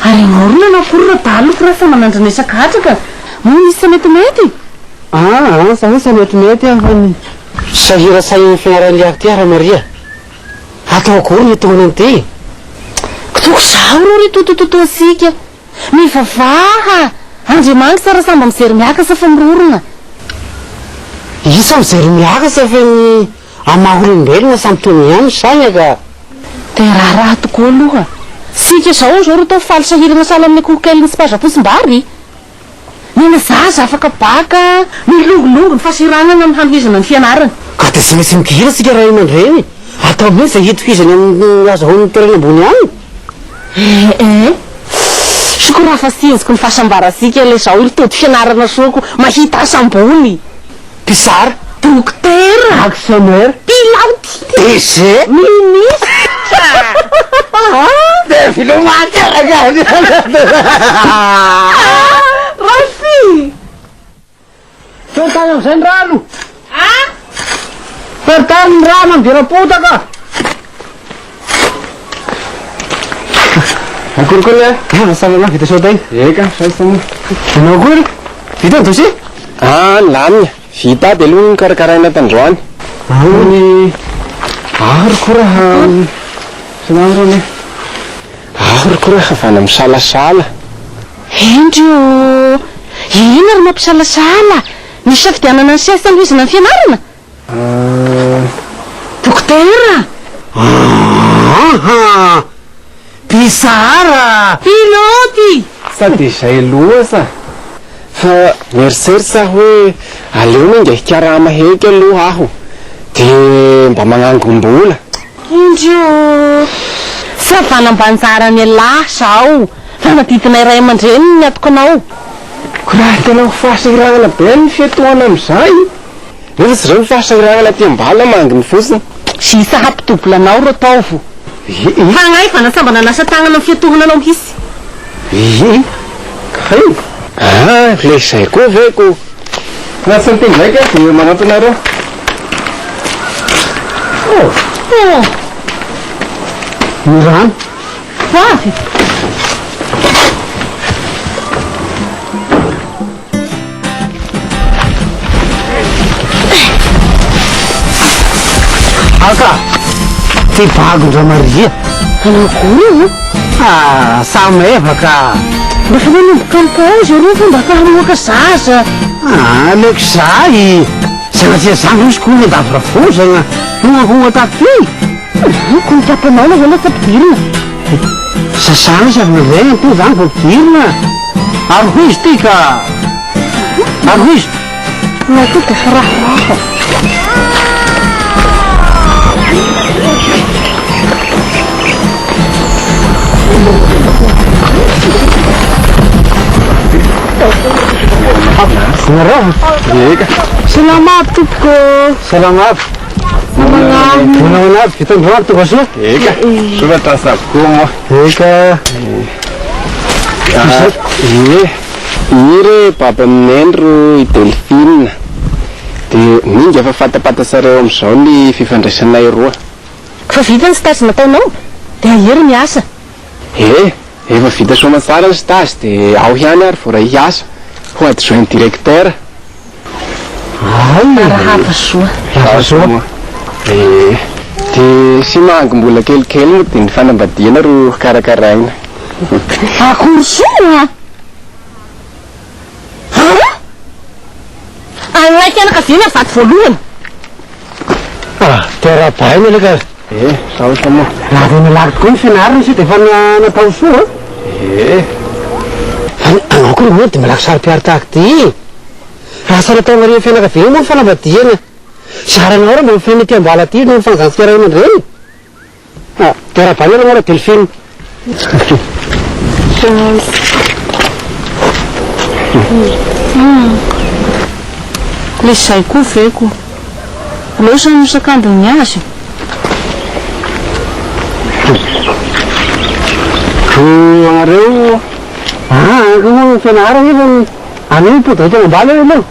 ary morona na forona daloko rasa manandronesakatraka moa isy metimety sa hoe sametimety afany sahira say fianaran'liako ty ara maria atao akory ny tona an'ity kitoko zaho ro ry totototoasika mivavaha andriamangy sara samba mijery miakasa fa mirorona isa mijery miakasa fa ny amaha-olombelona samy tony ihany saina ka de raharaha tokoa aloha sika zao zao ro tao faly sahirana sala amin'ny akohokeliny sy pazaposimbary nina zaza afaka baka milongolongo ny fasiranana amin'ny hanohizana ny fianarana ka de sy maintsy migira sika raha iman-dreny atao mihitsy za hitohizany amin'ny azahoan'ny toerana ambony any sokoraha fa sinjiko ny fahasambarasika le zao ilitody fianarana soako mahita asam-bony mpisara dokotera actionnaire pilote DG ministre de filomateraka Rafi totany am'izay ny rano pertany ny rano am'dirapotaka akorikory samana vita sotay eka saisamo anao kory vita ny dosie lamina vita de aloha ny karakaraina tandroany ny arokoraha sanandrony arokoraha vana misalasala endrio ina ry mampisalasala ny safidianana ny siasy anohizana ny fianarana dokotera mpisara piloty sady izay aloha sa fa mieritseritsy aho hoe aleo ny ingahikaraha maheky aloha aho de mba magnangom-bola indrio savanambanjarany alahy zao fanadidinay ray aman-dreny ny atoko anao ko raha tena ho fahasahirana be ny fiatoana am'izay nefa tsy zao ny fahasahirana ty ambala mangy ny fosiny sisa hampitobolanao ro ataovo fagnahy fa nasambana nasa tagnana amin'ny fiatohana anao mihitsy kay le zay koa veko nasy ny teny ndraiky de manatonareo ny rano avy aka ty bagondra maria anao kory samy evaka mba fa manomboka ampozy aro fa mba ka hamoaka zaza aleko zay sanatria zany izy koa mandavira fozana hoahoa taty ko mitapanao na zana fampidirina sasana sy avy navegna koa zany fampidirina ary ho izy ty ka ary ho izy na to de fa raharaha eka salamab tompoko salamab manao vita androany tokasoa eka soratra savokoa moa eka iry baba amineny ro i Delphine de mingy efa fatapatatsareo am'izao ny fifandraisanay roa fa vita ny stage nataonao de ahery miasa efa vita soma tsara ny stage de ao ihany ary vora hiasa ho adjoint directeur rahafa soa de sy mahangom-bola kelikely moa de ny fanambadiana ro karakaraina akory soa anaiky anakaviana vaty voalohany terabaina leka saotra moa raha tena laky tokoa ny fianarana izy de fa natao soa anao koa moa de malaky sary-piary tahaky ty raha sara atao maria fianakaviana moa ny fanambadiana saranao ra mba mifena ty ambala ty no mifangansika ray aman-dreny terabaina anao ra Delphine le zay koa veko losa no sakambony azy anareo koa fianarana efa anio podrety ambala aloha